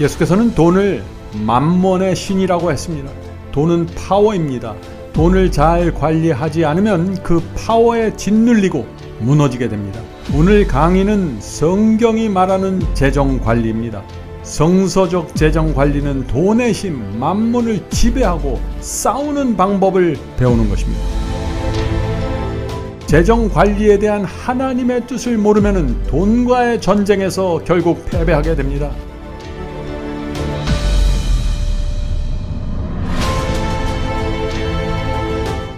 예수께서는 돈을 만몬의 신이라고 했습니다. 돈은 파워입니다. 돈을 잘 관리하지 않으면 그 파워에 짓눌리고 무너지게 됩니다. 오늘 강의는 성경이 말하는 재정관리입니다. 성서적 재정관리는 돈의 힘, 만몬을 지배하고 싸우는 방법을 배우는 것입니다. 재정관리에 대한 하나님의 뜻을 모르면 돈과의 전쟁에서 결국 패배하게 됩니다.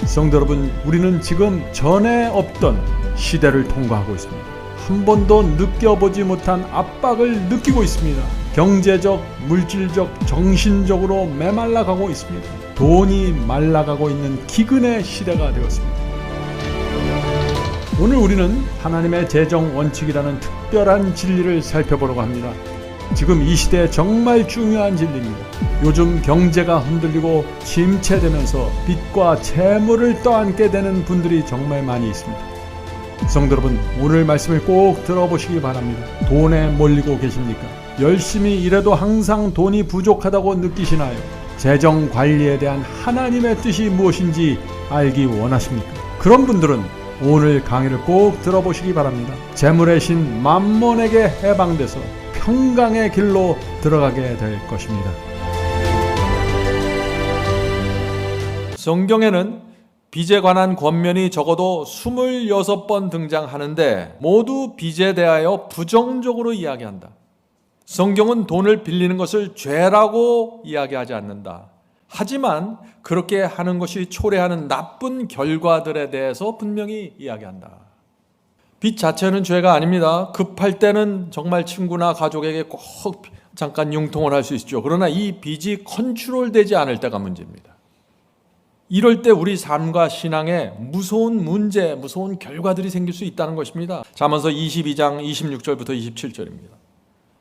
성도 여러분, 우리는 지금 전에 없던 시대를 통과하고 있습니다. 한 번도 느껴보지 못한 압박을 느끼고 있습니다. 경제적, 물질적, 정신적으로 메말라가고 있습니다. 돈이 말라가고 있는 기근의 시대가 되었습니다. 오늘 우리는 하나님의 재정 원칙이라는 특별한 진리를 살펴보려고 합니다. 지금 이 시대에 정말 중요한 진리입니다. 요즘 경제가 흔들리고 침체되면서 빚과 채무를 떠안게 되는 분들이 정말 많이 있습니다. 성도 여러분, 오늘 말씀을 꼭 들어보시기 바랍니다. 돈에 몰리고 계십니까? 열심히 일해도 항상 돈이 부족하다고 느끼시나요? 재정 관리에 대한 하나님의 뜻이 무엇인지 알기 원하십니까? 그런 분들은 오늘 강의를 꼭 들어보시기 바랍니다. 재물의 신 만몬에게 해방돼서 평강의 길로 들어가게 될 것입니다. 성경에는 빚에 관한 권면이 적어도 26번 등장하는데 모두 빚에 대하여 부정적으로 이야기한다. 성경은 돈을 빌리는 것을 죄라고 이야기하지 않는다. 하지만 그렇게 하는 것이 초래하는 나쁜 결과들에 대해서 분명히 이야기한다. 빚 자체는 죄가 아닙니다. 급할 때는 정말 친구나 가족에게 꼭 잠깐 융통을 할 수 있죠. 그러나 이 빚이 컨트롤되지 않을 때가 문제입니다. 이럴 때 우리 삶과 신앙에 무서운 문제, 무서운 결과들이 생길 수 있다는 것입니다. 잠언서 22장 26절부터 27절입니다.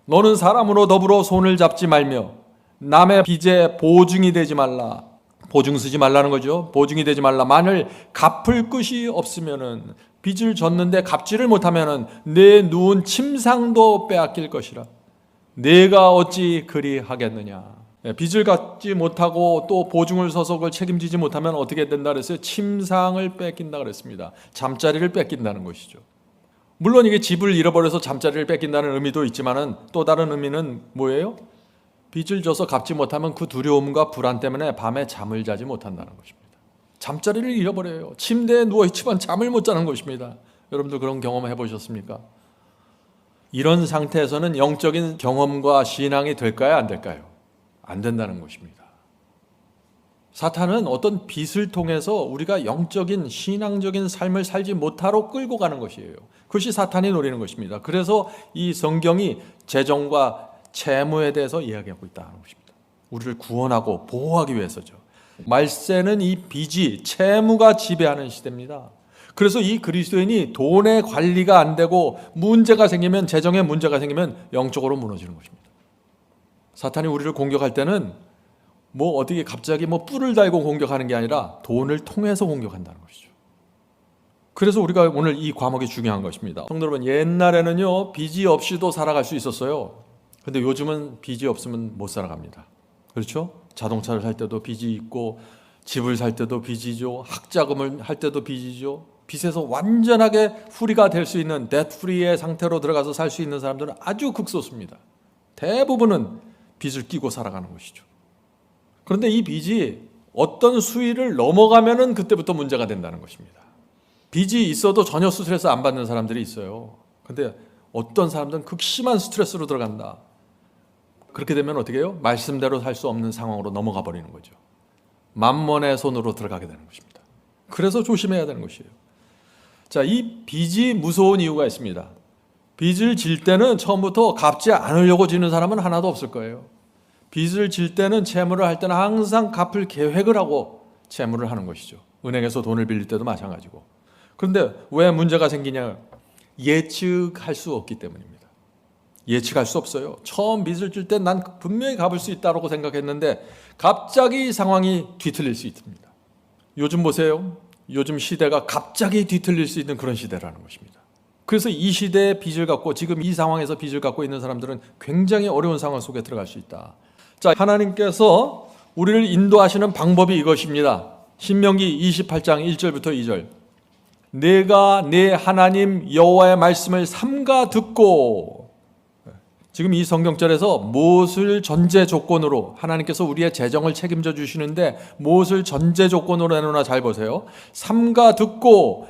너는 사람으로 더불어 손을 잡지 말며 남의 빚에 보증이 되지 말라. 보증 쓰지 말라는 거죠. 보증이 되지 말라. 만일 갚을 것이 없으면은 빚을 졌는데 갚지를 못하면은 내 누운 침상도 빼앗길 것이라. 내가 어찌 그리 하겠느냐. 빚을 갚지 못하고 또 보증을 서서 그걸 책임지지 못하면 어떻게 된다 그랬어요? 침상을 뺏긴다 그랬습니다. 잠자리를 뺏긴다는 것이죠. 물론 이게 집을 잃어버려서 잠자리를 뺏긴다는 의미도 있지만은 또 다른 의미는 뭐예요? 빚을 져서 갚지 못하면 그 두려움과 불안 때문에 밤에 잠을 자지 못한다는 것입니다. 잠자리를 잃어버려요. 침대에 누워있지만 잠을 못 자는 것입니다. 여러분들 그런 경험 해보셨습니까? 이런 상태에서는 영적인 경험과 신앙이 될까요? 안 될까요? 안 된다는 것입니다. 사탄은 어떤 빚을 통해서 우리가 영적인 신앙적인 삶을 살지 못하러 끌고 가는 것이에요. 그것이 사탄이 노리는 것입니다. 그래서 이 성경이 재정과 채무에 대해서 이야기하고 있다는 것입니다. 우리를 구원하고 보호하기 위해서죠. 말세는 이 빚이 채무가 지배하는 시대입니다. 그래서 이 그리스도인이 돈의 관리가 안 되고 문제가 생기면, 재정에 문제가 생기면 영적으로 무너지는 것입니다. 사탄이 우리를 공격할 때는 어떻게 갑자기 뿔을 달고 공격하는 게 아니라 돈을 통해서 공격한다는 것이죠. 그래서 우리가 오늘 이 과목이 중요한 것입니다. 성도 여러분, 옛날에는요 빚이 없이도 살아갈 수 있었어요. 근데 요즘은 빚이 없으면 못 살아갑니다. 그렇죠? 자동차를 살 때도 빚이 있고, 집을 살 때도 빚이죠. 학자금을 할 때도 빚이죠. 빚에서 완전하게 프리가 될 수 있는 데트 프리의 상태로 들어가서 살 수 있는 사람들은 아주 극소수입니다. 대부분은 빚을 끼고 살아가는 것이죠. 그런데 이 빚이 어떤 수위를 넘어가면은 그때부터 문제가 된다는 것입니다. 빚이 있어도 전혀 스트레스 안 받는 사람들이 있어요. 그런데 어떤 사람들은 극심한 스트레스로 들어간다. 그렇게 되면 어떻게 해요? 말씀대로 살 수 없는 상황으로 넘어가 버리는 거죠. 만몬의 손으로 들어가게 되는 것입니다. 그래서 조심해야 되는 것이에요. 자, 이 빚이 무서운 이유가 있습니다. 빚을 질 때는 처음부터 갚지 않으려고 지는 사람은 하나도 없을 거예요. 빚을 질 때는, 채무를 할 때는 항상 갚을 계획을 하고 채무를 하는 것이죠. 은행에서 돈을 빌릴 때도 마찬가지고. 그런데 왜 문제가 생기냐? 예측할 수 없기 때문입니다. 예측할 수 없어요. 처음 빚을 질 때 난 분명히 갚을 수 있다고 생각했는데 갑자기 상황이 뒤틀릴 수 있습니다. 요즘 보세요. 요즘 시대가 갑자기 뒤틀릴 수 있는 그런 시대라는 것입니다. 그래서 이 시대에 빚을 갖고 지금 이 상황에서 빚을 갖고 있는 사람들은 굉장히 어려운 상황 속에 들어갈 수 있다. 자, 하나님께서 우리를 인도하시는 방법이 이것입니다. 신명기 28장 1절부터 2절. 내가 내 하나님 여호와의 말씀을 삼가 듣고, 지금 이 성경절에서 무엇을 전제 조건으로 하나님께서 우리의 재정을 책임져 주시는데 무엇을 전제 조건으로 내놓나 잘 보세요. 삼가 듣고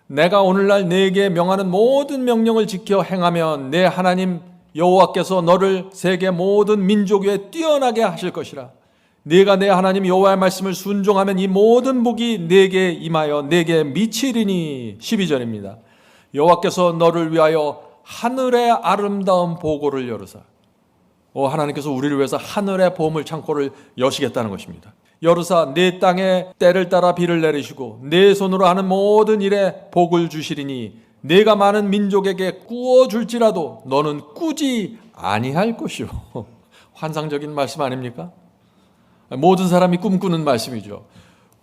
내가 오늘날 네게 명하는 모든 명령을 지켜 행하면 내 하나님 여호와께서 너를 세계 모든 민족 위에 뛰어나게 하실 것이라. 네가 내 하나님 여호와의 말씀을 순종하면 이 모든 복이 네게 임하여 네게 미치리니. 12절입니다. 여호와께서 너를 위하여 하늘의 아름다운 보고를 열으사. 하나님께서 우리를 위해서 하늘의 보물 창고를 여시겠다는 것입니다. 여르사 내 땅에 때를 따라 비를 내리시고 내 손으로 하는 모든 일에 복을 주시리니 내가 많은 민족에게 꾸어 줄지라도 너는 꾸지 아니할 것이요. 환상적인 말씀 아닙니까? 모든 사람이 꿈꾸는 말씀이죠.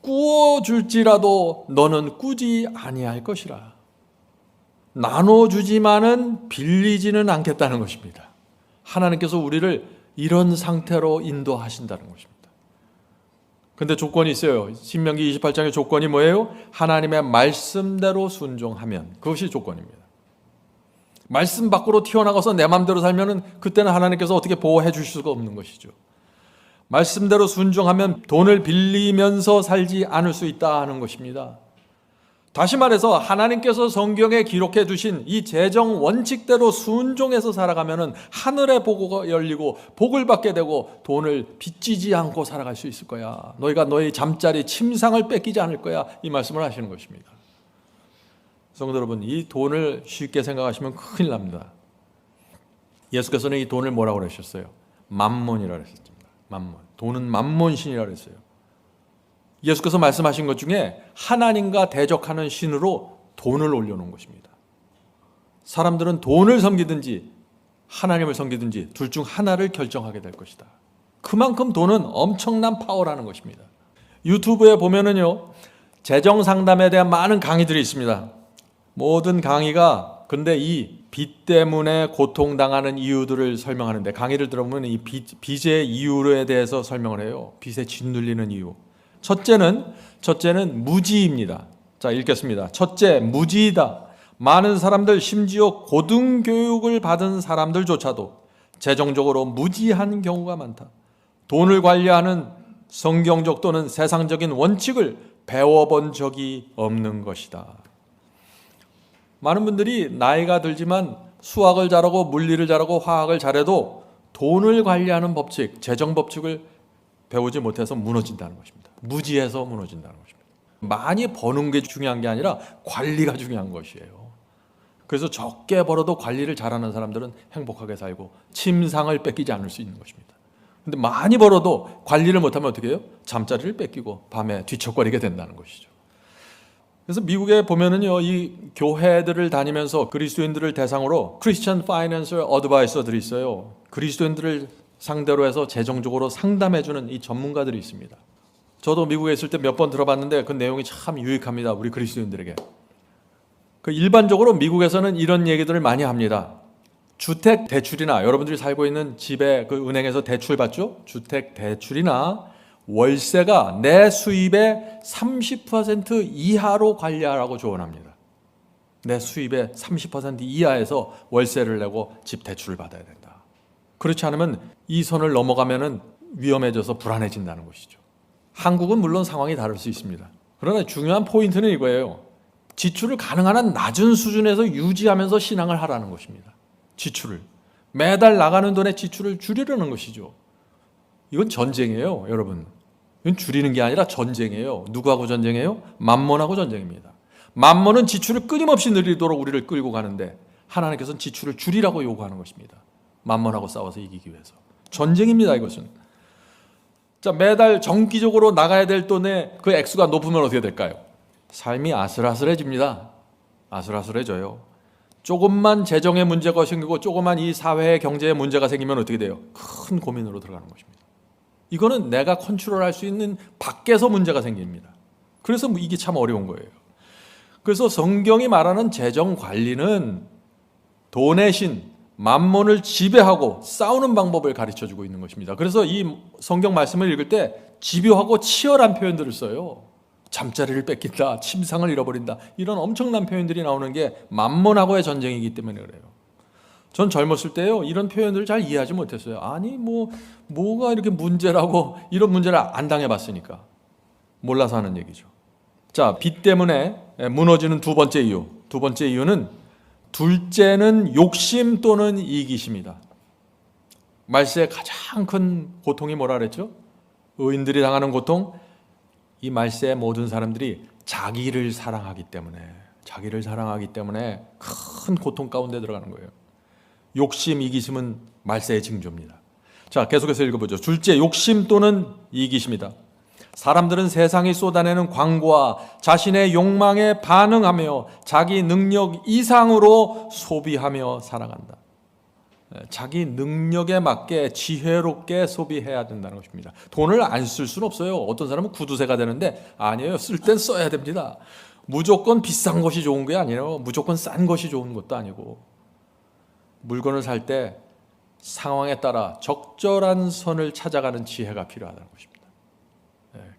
꾸어 줄지라도 너는 꾸지 아니할 것이라. 나눠주지만은 빌리지는 않겠다는 것입니다. 하나님께서 우리를 이런 상태로 인도하신다는 것입니다. 근데 조건이 있어요. 신명기 28장의 조건이 뭐예요? 하나님의 말씀대로 순종하면, 그것이 조건입니다. 말씀 밖으로 튀어나가서 내 마음대로 살면은 그때는 하나님께서 어떻게 보호해 주실 수가 없는 것이죠. 말씀대로 순종하면 돈을 빌리면서 살지 않을 수 있다 하는 것입니다. 다시 말해서 하나님께서 성경에 기록해 두신 이 재정 원칙대로 순종해서 살아가면은 하늘의 보고가 열리고 복을 받게 되고 돈을 빚지지 않고 살아갈 수 있을 거야. 너희가 너희 잠자리 침상을 뺏기지 않을 거야. 이 말씀을 하시는 것입니다. 성도 여러분, 이 돈을 쉽게 생각하시면 큰일 납니다. 예수께서는 이 돈을 뭐라고 그러셨어요? 만몬이라고 했습니다. 만몬. 돈은 만몬신이라고 했어요. 예수께서 말씀하신 것 중에 하나님과 대적하는 신으로 돈을 올려놓은 것입니다. 사람들은 돈을 섬기든지 하나님을 섬기든지 둘 중 하나를 결정하게 될 것이다. 그만큼 돈은 엄청난 파워라는 것입니다. 유튜브에 보면은요, 재정 상담에 대한 많은 강의들이 있습니다. 모든 강의가 근데 이 빚 때문에 고통당하는 이유들을 설명하는데, 강의를 들어보면 이 빚의 이유에 대해서 설명을 해요. 빚에 짓눌리는 이유. 첫째는 무지입니다. 자, 읽겠습니다. 첫째, 무지이다. 많은 사람들, 심지어 고등교육을 받은 사람들조차도 재정적으로 무지한 경우가 많다. 돈을 관리하는 성경적 또는 세상적인 원칙을 배워본 적이 없는 것이다. 많은 분들이 나이가 들지만 수학을 잘하고 물리를 잘하고 화학을 잘해도 돈을 관리하는 법칙, 재정 법칙을 배우지 못해서 무너진다는 것입니다. 무지해서 무너진다는 것입니다. 많이 버는 게 중요한 게 아니라 관리가 중요한 것이에요. 그래서 적게 벌어도 관리를 잘하는 사람들은 행복하게 살고 침상을 뺏기지 않을 수 있는 것입니다. 근데 많이 벌어도 관리를 못하면 어떻게 해요? 잠자리를 뺏기고 밤에 뒤척거리게 된다는 것이죠. 그래서 미국에 보면은요, 이 교회들을 다니면서 그리스도인들을 대상으로 크리스천 파이낸셜 어드바이서들이 있어요. 그리스도인들을 상대로 해서 재정적으로 상담해주는 이 전문가들이 있습니다. 저도 미국에 있을 때 몇 번 들어봤는데 그 내용이 참 유익합니다. 우리 그리스도인들에게. 그 일반적으로 미국에서는 이런 얘기들을 많이 합니다. 주택 대출이나 여러분들이 살고 있는 집에 그 은행에서 대출 받죠? 주택 대출이나 월세가 내 수입의 30% 이하로 관리하라고 조언합니다. 내 수입의 30% 이하에서 월세를 내고 집 대출을 받아야 된다. 그렇지 않으면 이 선을 넘어가면은 위험해져서 불안해진다는 것이죠. 한국은 물론 상황이 다를 수 있습니다. 그러나 중요한 포인트는 이거예요. 지출을 가능한 한 낮은 수준에서 유지하면서 신앙을 하라는 것입니다. 지출을. 매달 나가는 돈의 지출을 줄이려는 것이죠. 이건 전쟁이에요, 여러분. 이건 줄이는 게 아니라 전쟁이에요. 누구하고 전쟁이에요? 만몬하고 전쟁입니다. 만몬은 지출을 끊임없이 늘리도록 우리를 끌고 가는데 하나님께서는 지출을 줄이라고 요구하는 것입니다. 만몬하고 싸워서 이기기 위해서. 전쟁입니다, 이것은. 자, 매달 정기적으로 나가야 될 돈의 그 액수가 높으면 어떻게 될까요? 삶이 아슬아슬해집니다. 아슬아슬해져요. 조금만 재정의 문제가 생기고 조금만 이 사회의 경제의 문제가 생기면 어떻게 돼요? 큰 고민으로 들어가는 것입니다. 이거는 내가 컨트롤할 수 있는 밖에서 문제가 생깁니다. 그래서 이게 참 어려운 거예요. 그래서 성경이 말하는 재정 관리는 돈의 신, 만몬을 지배하고 싸우는 방법을 가르쳐주고 있는 것입니다. 그래서 이 성경 말씀을 읽을 때 집요하고 치열한 표현들을 써요. 잠자리를 뺏긴다, 침상을 잃어버린다, 이런 엄청난 표현들이 나오는 게 만몬하고의 전쟁이기 때문에 그래요. 전 젊었을 때요, 이런 표현들을 잘 이해하지 못했어요. 아니 뭐가 이렇게 문제라고, 이런 문제를 안 당해봤으니까 몰라서 하는 얘기죠. 자, 빚 때문에 무너지는 두 번째 이유. 두 번째 이유는 둘째는 욕심 또는 이기심이다. 말세의 가장 큰 고통이 뭐라 그랬죠? 의인들이 당하는 고통. 이 말세의 모든 사람들이 자기를 사랑하기 때문에 큰 고통 가운데 들어가는 거예요. 욕심, 이기심은 말세의 징조입니다. 자, 계속해서 읽어보죠. 둘째, 욕심 또는 이기심이다. 사람들은 세상이 쏟아내는 광고와 자신의 욕망에 반응하며 자기 능력 이상으로 소비하며 살아간다. 자기 능력에 맞게 지혜롭게 소비해야 된다는 것입니다. 돈을 안 쓸 수는 없어요. 어떤 사람은 구두쇠가 되는데 아니에요. 쓸 땐 써야 됩니다. 무조건 비싼 것이 좋은 게 아니에요. 무조건 싼 것이 좋은 것도 아니고, 물건을 살 때 상황에 따라 적절한 선을 찾아가는 지혜가 필요하다는 것입니다.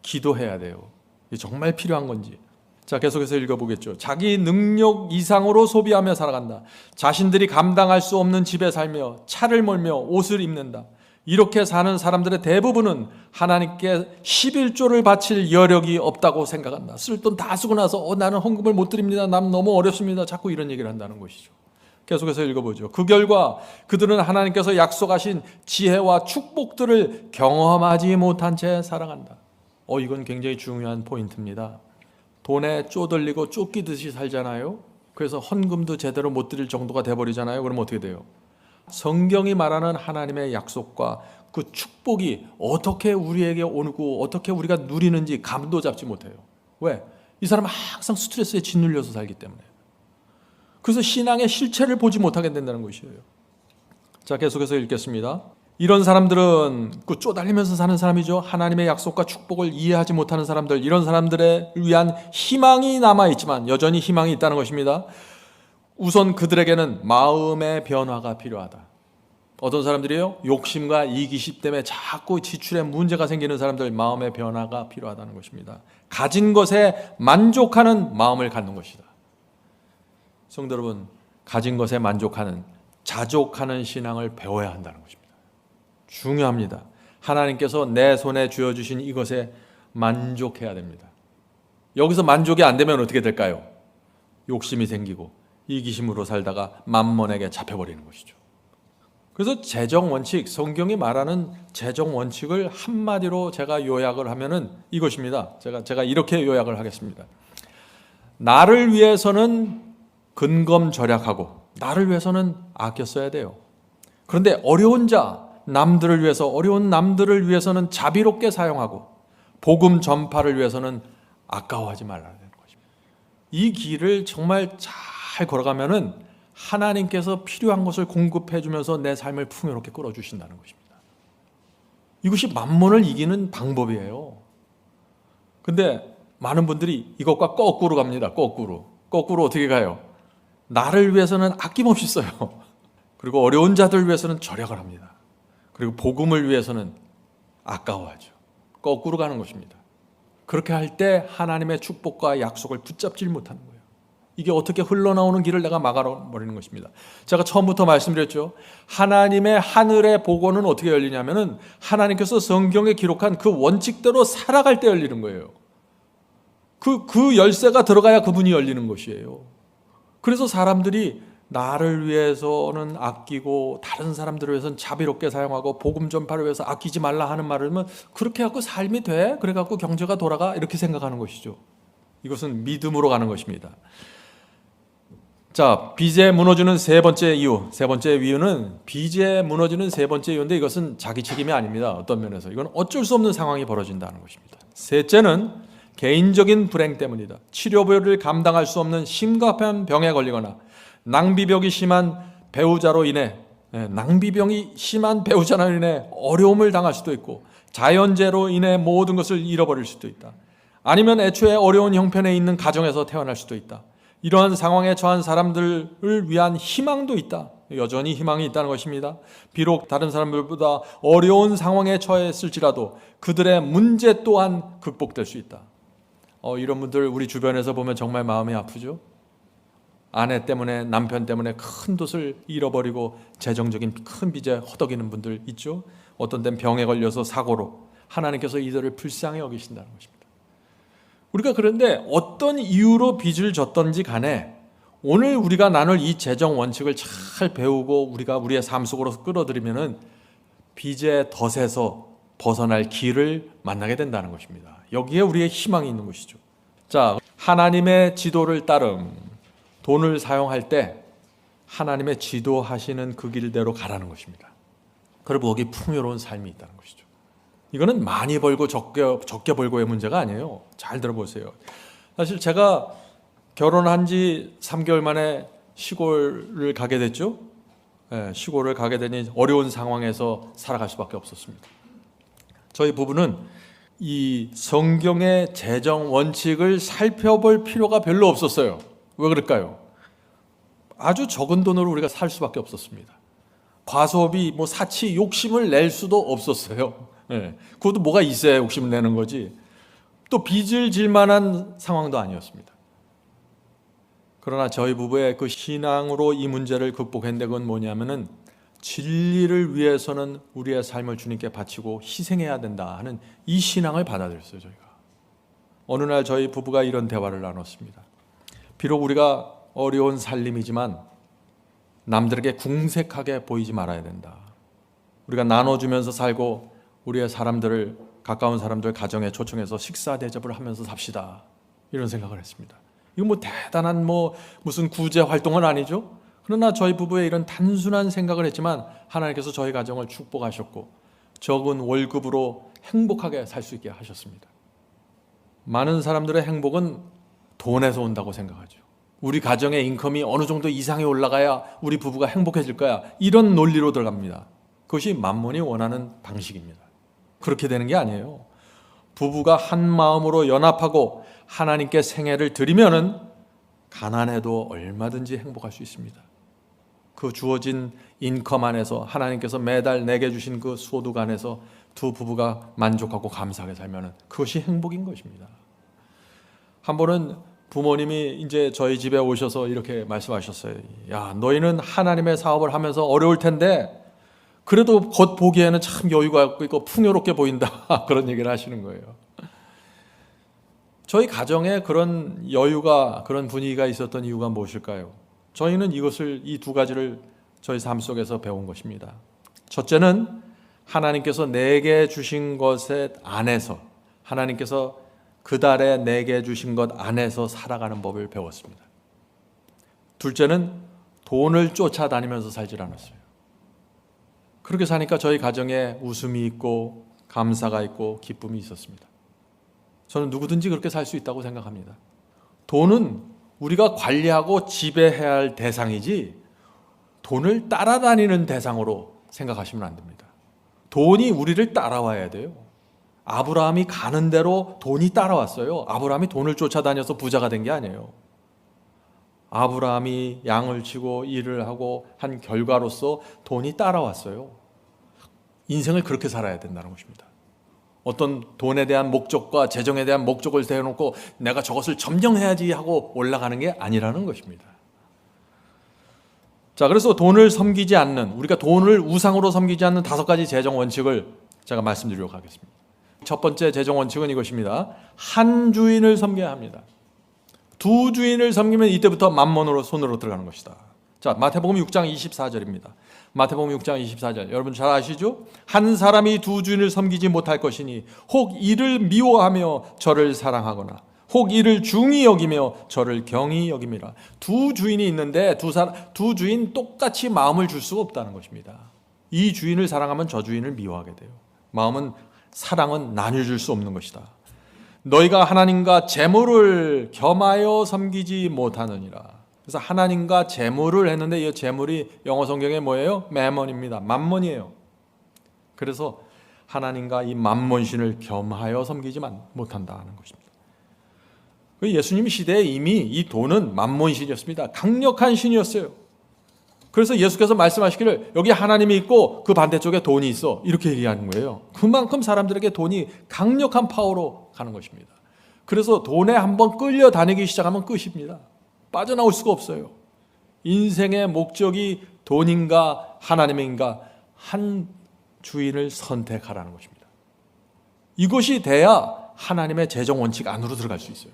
기도해야 돼요. 이게 정말 필요한 건지. 자, 계속해서 읽어보겠죠. 자기 능력 이상으로 소비하며 살아간다. 자신들이 감당할 수 없는 집에 살며 차를 몰며 옷을 입는다. 이렇게 사는 사람들의 대부분은 하나님께 11조를 바칠 여력이 없다고 생각한다. 쓸 돈 다 쓰고 나서 나는 헌금을 못 드립니다. 난 너무 어렵습니다. 자꾸 이런 얘기를 한다는 것이죠. 계속해서 읽어보죠. 그 결과 그들은 하나님께서 약속하신 지혜와 축복들을 경험하지 못한 채 살아간다. 이건 굉장히 중요한 포인트입니다. 돈에 쪼들리고 쫓기듯이 살잖아요. 그래서 헌금도 제대로 못 드릴 정도가 돼버리잖아요. 그럼 어떻게 돼요? 성경이 말하는 하나님의 약속과 그 축복이 어떻게 우리에게 오고 어떻게 우리가 누리는지 감도 잡지 못해요. 왜? 이 사람은 항상 스트레스에 짓눌려서 살기 때문에. 그래서 신앙의 실체를 보지 못하게 된다는 것이에요. 자, 계속해서 읽겠습니다. 이런 사람들은 그 쪼달리면서 사는 사람이죠. 하나님의 약속과 축복을 이해하지 못하는 사람들, 이런 사람들에 위한 희망이 남아있지만 여전히 희망이 있다는 것입니다. 우선 그들에게는 마음의 변화가 필요하다. 어떤 사람들이요? 욕심과 이기심 때문에 자꾸 지출에 문제가 생기는 사람들, 마음의 변화가 필요하다는 것입니다. 가진 것에 만족하는 마음을 갖는 것이다. 성도 여러분, 가진 것에 만족하는, 자족하는 신앙을 배워야 한다는 것입니다. 중요합니다. 하나님께서 내 손에 쥐어주신 이것에 만족해야 됩니다. 여기서 만족이 안 되면 어떻게 될까요? 욕심이 생기고 이기심으로 살다가 만몬에게 잡혀버리는 것이죠. 그래서 재정 원칙, 성경이 말하는 재정 원칙을 한마디로 제가 요약을 하면은 이것입니다. 제가 이렇게 요약을 하겠습니다. 나를 위해서는 근검 절약하고 나를 위해서는 아껴 써야 돼요. 그런데 어려운 남들을 위해서는 자비롭게 사용하고 복음 전파를 위해서는 아까워하지 말라는 것입니다. 이 길을 정말 잘 걸어가면은 하나님께서 필요한 것을 공급해 주면서 내 삶을 풍요롭게 끌어주신다는 것입니다. 이것이 만몬을 이기는 방법이에요. 근데 많은 분들이 이것과 거꾸로 갑니다. 거꾸로 어떻게 가요? 나를 위해서는 아낌없이 써요. 그리고 어려운 자들을 위해서는 절약을 합니다. 그리고 복음을 위해서는 아까워하죠. 거꾸로 가는 것입니다. 그렇게 할 때 하나님의 축복과 약속을 붙잡지 못하는 거예요. 이게 어떻게 흘러나오는 길을 내가 막아버리는 것입니다. 제가 처음부터 말씀드렸죠. 하나님의 하늘의 복원은 어떻게 열리냐면은 하나님께서 성경에 기록한 그 원칙대로 살아갈 때 열리는 거예요. 그 열쇠가 들어가야 그분이 열리는 것이에요. 그래서 사람들이 나를 위해서는 아끼고 다른 사람들을 위해서는 자비롭게 사용하고 복음 전파를 위해서 아끼지 말라 하는 말을 하면 그렇게 갖고 삶이 돼? 그래 갖고 경제가 돌아가? 이렇게 생각하는 것이죠. 이것은 믿음으로 가는 것입니다. 자, 빚에 무너지는 세 번째 이유는 빚에 무너지는 세 번째 이유인데 이것은 자기 책임이 아닙니다. 어떤 면에서 이건 어쩔 수 없는 상황이 벌어진다는 것입니다. 셋째는 개인적인 불행 때문이다. 치료비를 감당할 수 없는 심각한 병에 걸리거나 낭비병이 심한 배우자로 인해 어려움을 당할 수도 있고 자연재해로 인해 모든 것을 잃어버릴 수도 있다. 아니면 애초에 어려운 형편에 있는 가정에서 태어날 수도 있다. 이러한 상황에 처한 사람들을 위한 희망도 있다. 여전히 희망이 있다는 것입니다. 비록 다른 사람들보다 어려운 상황에 처했을지라도 그들의 문제 또한 극복될 수 있다. 이런 분들 우리 주변에서 보면 정말 마음이 아프죠. 아내 때문에, 남편 때문에 큰 돈을 잃어버리고 재정적인 큰 빚에 허덕이는 분들 있죠. 어떤 때는 병에 걸려서 사고로 하나님께서 이들을 불쌍히 여기신다는 것입니다. 우리가 그런데 어떤 이유로 빚을 졌던지 간에 오늘 우리가 나눌 이 재정 원칙을 잘 배우고 우리가 우리의 삶 속으로 끌어들이면은 빚의 덫에서 벗어날 길을 만나게 된다는 것입니다. 여기에 우리의 희망이 있는 것이죠. 자, 하나님의 지도를 따름, 돈을 사용할 때 하나님의 지도하시는 그 길대로 가라는 것입니다. 그리고 거기 풍요로운 삶이 있다는 것이죠. 이거는 많이 벌고 적게 벌고의 문제가 아니에요. 잘 들어보세요. 사실 제가 결혼한 지 3개월 만에 시골을 가게 됐죠. 시골을 가게 되니 어려운 상황에서 살아갈 수밖에 없었습니다. 저희 부부는 이 성경의 재정 원칙을 살펴볼 필요가 별로 없었어요. 왜 그럴까요? 아주 적은 돈으로 우리가 살 수밖에 없었습니다. 과소비, 사치, 욕심을 낼 수도 없었어요. 그것도 뭐가 있어야 욕심을 내는 거지. 또 빚을 질 만한 상황도 아니었습니다. 그러나 저희 부부의 그 신앙으로 이 문제를 극복했는데 그건 뭐냐면은 진리를 위해서는 우리의 삶을 주님께 바치고 희생해야 된다 하는 이 신앙을 받아들였어요. 저희가 어느 날 저희 부부가 이런 대화를 나눴습니다. 비록 우리가 어려운 살림이지만 남들에게 궁색하게 보이지 말아야 된다. 우리가 나눠주면서 살고 우리의 사람들을, 가까운 사람들 가정에 초청해서 식사 대접을 하면서 삽시다. 이런 생각을 했습니다. 이거 대단한 무슨 구제 활동은 아니죠. 그러나 저희 부부의 이런 단순한 생각을 했지만 하나님께서 저희 가정을 축복하셨고 적은 월급으로 행복하게 살 수 있게 하셨습니다. 많은 사람들의 행복은 돈에서 온다고 생각하죠. 우리 가정의 인컴이 어느 정도 이상이 올라가야 우리 부부가 행복해질 거야. 이런 논리로 들어갑니다. 그것이 만몬이 원하는 방식입니다. 그렇게 되는 게 아니에요. 부부가 한 마음으로 연합하고 하나님께 생애를 드리면은 가난해도 얼마든지 행복할 수 있습니다. 그 주어진 인컴 안에서 하나님께서 매달 내게 주신 그 소득 안에서 두 부부가 만족하고 감사하게 살면은 그것이 행복인 것입니다. 한 번은 부모님이 이제 저희 집에 오셔서 이렇게 말씀하셨어요. 야, 너희는 하나님의 사업을 하면서 어려울 텐데 그래도 겉 보기에는 참 여유가 있고 풍요롭게 보인다. 그런 얘기를 하시는 거예요. 저희 가정에 그런 여유가, 그런 분위기가 있었던 이유가 무엇일까요? 저희는 이 두 가지를 저희 삶 속에서 배운 것입니다. 첫째는 하나님께서 내게 주신 것에 안에서, 하나님께서 그 달에 내게 주신 것 안에서 살아가는 법을 배웠습니다. 둘째는 돈을 쫓아다니면서 살질 않았어요. 그렇게 사니까 저희 가정에 웃음이 있고 감사가 있고 기쁨이 있었습니다. 저는 누구든지 그렇게 살 수 있다고 생각합니다. 돈은 우리가 관리하고 지배해야 할 대상이지 돈을 따라다니는 대상으로 생각하시면 안 됩니다. 돈이 우리를 따라와야 돼요. 아브라함이 가는 대로 돈이 따라왔어요. 아브라함이 돈을 쫓아다녀서 부자가 된 게 아니에요. 아브라함이 양을 치고 일을 하고 한 결과로서 돈이 따라왔어요. 인생을 그렇게 살아야 된다는 것입니다. 어떤 돈에 대한 목적과 재정에 대한 목적을 세워놓고 내가 저것을 점령해야지 하고 올라가는 게 아니라는 것입니다. 자, 그래서 돈을 섬기지 않는, 우리가 돈을 우상으로 섬기지 않는 5가지 재정 원칙을 제가 말씀드리려고 하겠습니다. 첫 번째 재정 원칙은 이것입니다. 한 주인을 섬겨야 합니다. 두 주인을 섬기면 이때부터 만몬으로 손으로 들어가는 것이다. 자, 마태복음 6장 24절입니다. 마태복음 6장 24절. 여러분 잘 아시죠? 한 사람이 두 주인을 섬기지 못할 것이니 혹 이를 미워하며 저를 사랑하거나 혹 이를 중히 여기며 저를 경히 여김이라. 두 주인이 있는데 두 주인 똑같이 마음을 줄 수가 없다는 것입니다. 이 주인을 사랑하면 저 주인을 미워하게 돼요. 사랑은 나뉘어줄 수 없는 것이다. 너희가 하나님과 재물을 겸하여 섬기지 못하느니라. 그래서 하나님과 재물을 했는데 이 재물이 영어 성경에 뭐예요? 매몬입니다. 만몬이에요. 그래서 하나님과 이 만몬신을 겸하여 섬기지 못한다는 것입니다. 그 예수님 시대에 이미 이 돈은 만몬신이었습니다. 강력한 신이었어요. 그래서 예수께서 말씀하시기를 여기 하나님이 있고 그 반대쪽에 돈이 있어, 이렇게 얘기하는 거예요. 그만큼 사람들에게 돈이 강력한 파워로 가는 것입니다. 그래서 돈에 한번 끌려다니기 시작하면 끝입니다. 빠져나올 수가 없어요. 인생의 목적이 돈인가 하나님인가 한 주인을 선택하라는 것입니다. 이것이 돼야 하나님의 재정 원칙 안으로 들어갈 수 있어요.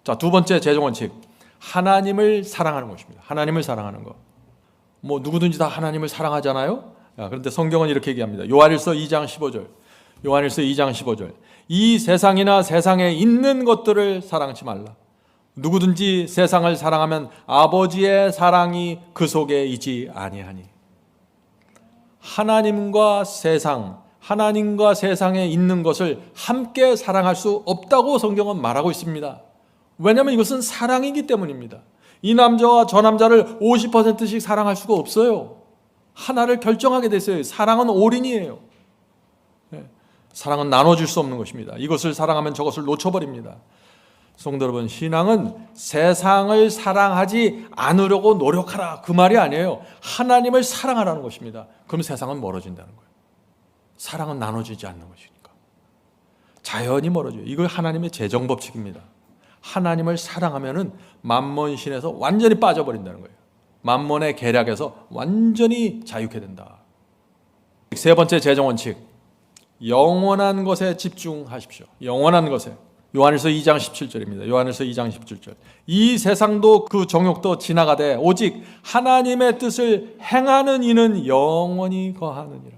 자, 두 번째 재정 원칙, 하나님을 사랑하는 것입니다. 하나님을 사랑하는 것. 뭐 누구든지 다 하나님을 사랑하잖아요. 그런데 성경은 이렇게 얘기합니다. 요한일서 2장 15절. 요한일서 2장 15절. 이 세상이나 세상에 있는 것들을 사랑치 말라. 누구든지 세상을 사랑하면 아버지의 사랑이 그 속에 있지 아니하니. 하나님과 세상, 하나님과 세상에 있는 것을 함께 사랑할 수 없다고 성경은 말하고 있습니다. 왜냐하면 이것은 사랑이기 때문입니다. 이 남자와 저 남자를 50%씩 사랑할 수가 없어요. 하나를 결정하게 됐어요. 사랑은 올인이에요. 사랑은 나눠줄 수 없는 것입니다. 이것을 사랑하면 저것을 놓쳐버립니다. 성도 여러분, 신앙은 세상을 사랑하지 않으려고 노력하라, 그 말이 아니에요. 하나님을 사랑하라는 것입니다. 그럼 세상은 멀어진다는 거예요. 사랑은 나눠지지 않는 것이니까 자연히 멀어져요. 이걸 하나님의 재정 법칙입니다. 하나님을 사랑하면은 만몬신에서 완전히 빠져버린다는 거예요. 만몬의 계략에서 완전히 자유케 된다. 세 번째 재정 원칙, 영원한 것에 집중하십시오. 영원한 것에. 요한일서 2장 17절입니다. 요한일서 2장 17절. 이 세상도 그 정욕도 지나가되 오직 하나님의 뜻을 행하는 이는 영원히 거하느니라.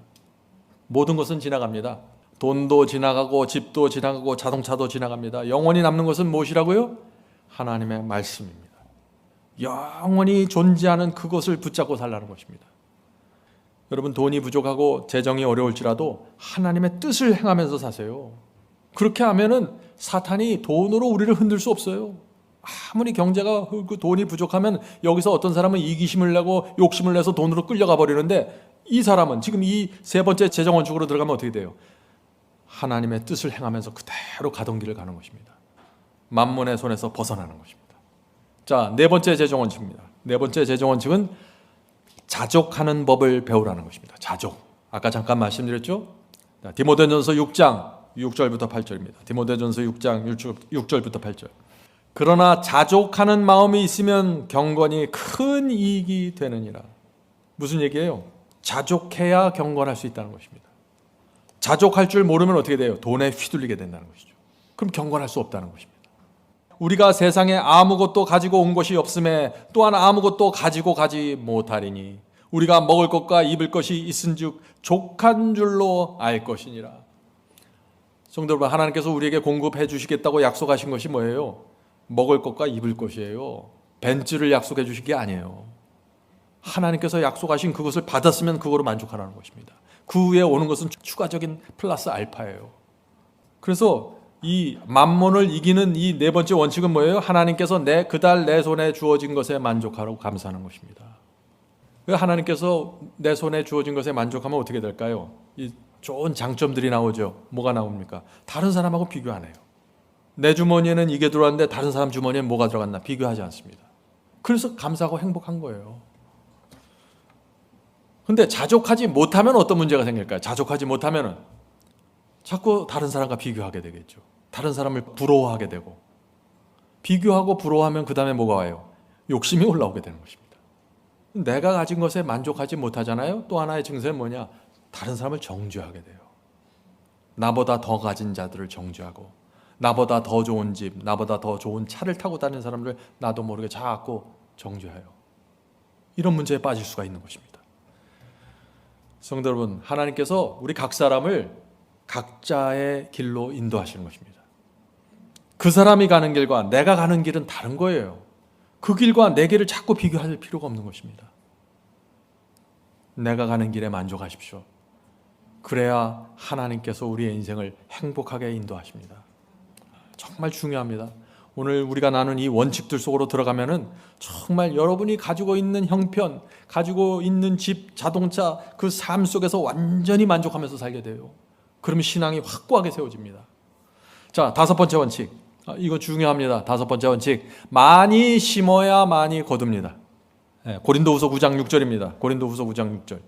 모든 것은 지나갑니다. 돈도 지나가고 집도 지나가고 자동차도 지나갑니다. 영원히 남는 것은 무엇이라고요? 하나님의 말씀입니다. 영원히 존재하는 그것을 붙잡고 살라는 것입니다. 여러분, 돈이 부족하고 재정이 어려울지라도 하나님의 뜻을 행하면서 사세요. 그렇게 하면은 사탄이 돈으로 우리를 흔들 수 없어요. 아무리 경제가 그 돈이 부족하면 여기서 어떤 사람은 이기심을 내고 욕심을 내서 돈으로 끌려가 버리는데, 이 사람은 지금 이 세 번째 재정 원칙으로 들어가면 어떻게 돼요? 하나님의 뜻을 행하면서 그대로 가던 길을 가는 것입니다. 만몬의 손에서 벗어나는 것입니다. 자, 네 번째 재정 원칙입니다. 네 번째 재정 원칙은 자족하는 법을 배우라는 것입니다. 자족. 아까 잠깐 말씀드렸죠? 디모데전서 6장 6절부터 8절입니다. 디모데전서 6장 6절부터 8절. 그러나 자족하는 마음이 있으면 경건이 큰 이익이 되느니라. 무슨 얘기예요? 자족해야 경건할 수 있다는 것입니다. 자족할 줄 모르면 어떻게 돼요? 돈에 휘둘리게 된다는 것이죠. 그럼 경건할 수 없다는 것입니다. 우리가 세상에 아무것도 가지고 온 것이 없음에 또한 아무것도 가지고 가지 못하리니 우리가 먹을 것과 입을 것이 있은즉 족한 줄로 알 것이니라. 성도 여러분, 하나님께서 우리에게 공급해 주시겠다고 약속하신 것이 뭐예요? 먹을 것과 입을 것이에요. 벤츠를 약속해 주신 게 아니에요. 하나님께서 약속하신 그것을 받았으면 그거로 만족하라는 것입니다. 그 위에 오는 것은 추가적인 플러스 알파예요. 그래서 이 만몬을 이기는 이 네 번째 원칙은 뭐예요? 하나님께서 그달 내 손에 주어진 것에 만족하라고 감사하는 것입니다. 하나님께서 내 손에 주어진 것에 만족하면 어떻게 될까요? 이 좋은 장점들이 나오죠. 뭐가 나옵니까? 다른 사람하고 비교 안 해요. 내 주머니에는 이게 들어왔는데 다른 사람 주머니에 뭐가 들어갔나 비교하지 않습니다. 그래서 감사하고 행복한 거예요. 근데 자족하지 못하면 어떤 문제가 생길까요? 자족하지 못하면은 자꾸 다른 사람과 비교하게 되겠죠. 다른 사람을 부러워하게 되고, 비교하고 부러워하면 그 다음에 뭐가 와요? 욕심이 올라오게 되는 것입니다. 내가 가진 것에 만족하지 못하잖아요. 또 하나의 증세는 뭐냐? 다른 사람을 정죄하게 돼요. 나보다 더 가진 자들을 정죄하고, 나보다 더 좋은 집, 나보다 더 좋은 차를 타고 다니는 사람들 나도 모르게 자꾸 정죄해요. 이런 문제에 빠질 수가 있는 것입니다. 성도 여러분, 하나님께서 우리 각 사람을 각자의 길로 인도하시는 것입니다. 그 사람이 가는 길과 내가 가는 길은 다른 거예요. 그 길과 내 길을 자꾸 비교할 필요가 없는 것입니다. 내가 가는 길에 만족하십시오. 그래야 하나님께서 우리의 인생을 행복하게 인도하십니다. 정말 중요합니다. 오늘 우리가 나눈 이 원칙들 속으로 들어가면은 정말 여러분이 가지고 있는 형편, 가지고 있는 집, 자동차, 그 삶 속에서 완전히 만족하면서 살게 돼요. 그러면 신앙이 확고하게 세워집니다. 자, 다섯 번째 원칙. 이거 중요합니다. 5번째 원칙. 많이 심어야 많이 거둡니다. 고린도후서 9장 6절입니다. 고린도후서 9장 6절.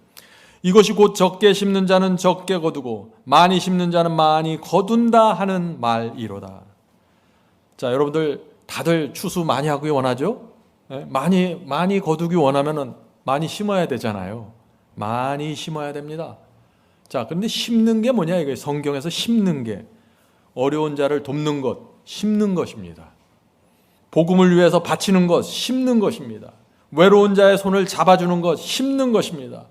이것이 곧 적게 심는 자는 적게 거두고 많이 심는 자는 많이 거둔다 하는 말이로다. 자, 여러분들 다들 추수 많이 하기 원하죠? 많이 거두기 원하면은 많이 심어야 되잖아요. 많이 심어야 됩니다. 자, 그런데 심는 게 뭐냐 이게 성경에서 심는 게 어려운 자를 돕는 것, 심는 것입니다. 복음을 위해서 바치는 것, 심는 것입니다. 외로운 자의 손을 잡아주는 것, 심는 것입니다.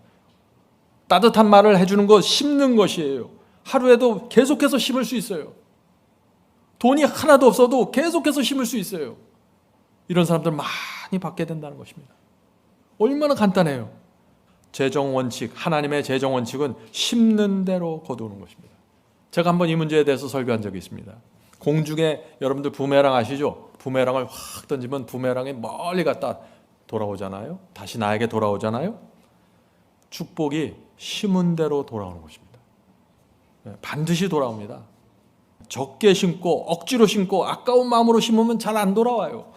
따뜻한 말을 해주는 것, 심는 것이에요. 하루에도 계속해서 심을 수 있어요. 돈이 하나도 없어도 계속해서 심을 수 있어요. 이런 사람들 많이 받게 된다는 것입니다. 얼마나 간단해요. 재정 원칙, 하나님의 재정 원칙은 심는 대로 거두는 것입니다. 제가 한번 이 문제에 대해서 설교한 적이 있습니다. 공중에 여러분들 부메랑 아시죠? 부메랑을 확 던지면 부메랑이 멀리 갔다 돌아오잖아요. 다시 나에게 돌아오잖아요. 축복이 심은 대로 돌아오는 것입니다. 반드시 돌아옵니다. 적게 심고 억지로 심고 아까운 마음으로 심으면 잘 안 돌아와요.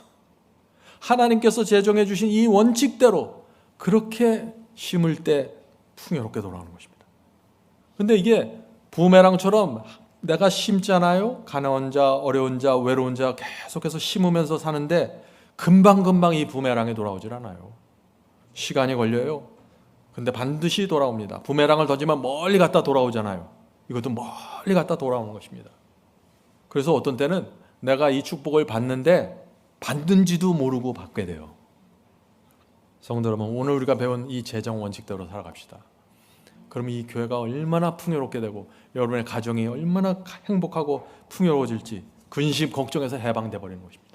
하나님께서 제정해 주신 이 원칙대로 그렇게 심을 때 풍요롭게 돌아오는 것입니다. 근데 이게 부메랑처럼 내가 심잖아요. 가난한 자, 어려운 자, 외로운 자 계속해서 심으면서 사는데 금방금방 이 부메랑이 돌아오질 않아요. 시간이 걸려요. 근데 반드시 돌아옵니다. 부메랑을 던지면 멀리 갔다 돌아오잖아요. 이것도 멀리 갔다 돌아오는 것입니다. 그래서 어떤 때는 내가 이 축복을 받는데 받는지도 모르고 받게 돼요. 성도 여러분, 오늘 우리가 배운 이 재정 원칙대로 살아갑시다. 그러면 이 교회가 얼마나 풍요롭게 되고 여러분의 가정이 얼마나 행복하고 풍요로워질지 근심 걱정에서 해방돼 버리는 것입니다.